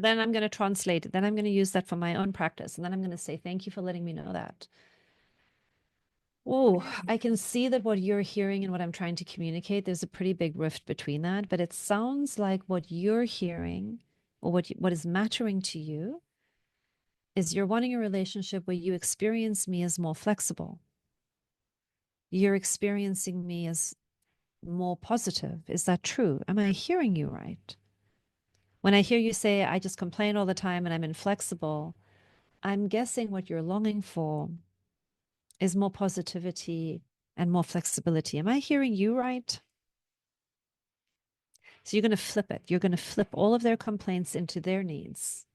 Then I'm going to translate it. Then I'm going to use that for my own practice. And then I'm going to say, thank you for letting me know that. Oh, I can see that what you're hearing and what I'm trying to communicate, there's a pretty big rift between that. But it sounds like what you're hearing or what is mattering to you is you're wanting a relationship where you experience me as more flexible. You're experiencing me as more positive. Is that true? Am I hearing you right? When I hear you say, I just complain all the time and I'm inflexible, I'm guessing what you're longing for is more positivity and more flexibility. Am I hearing you right? So you're going to flip it. You're going to flip all of their complaints into their needs.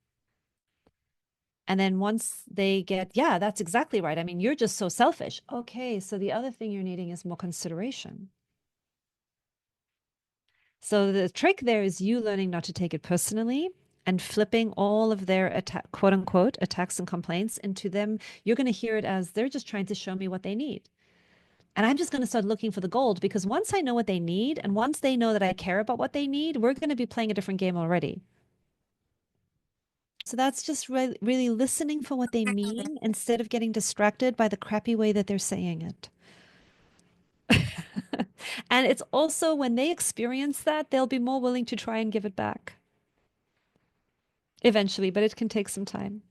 And then once they get, yeah, that's exactly right. I mean, you're just so selfish. Okay, so the other thing you're needing is more consideration. So the trick there is you learning not to take it personally and flipping all of their quote unquote attacks and complaints into them. You're going to hear it as they're just trying to show me what they need. And I'm just going to start looking for the gold because once I know what they need and once they know that I care about what they need, we're going to be playing a different game already. So that's just really listening for what they mean instead of getting distracted by the crappy way that they're saying it. And it's also when they experience that, they'll be more willing to try and give it back eventually, but it can take some time.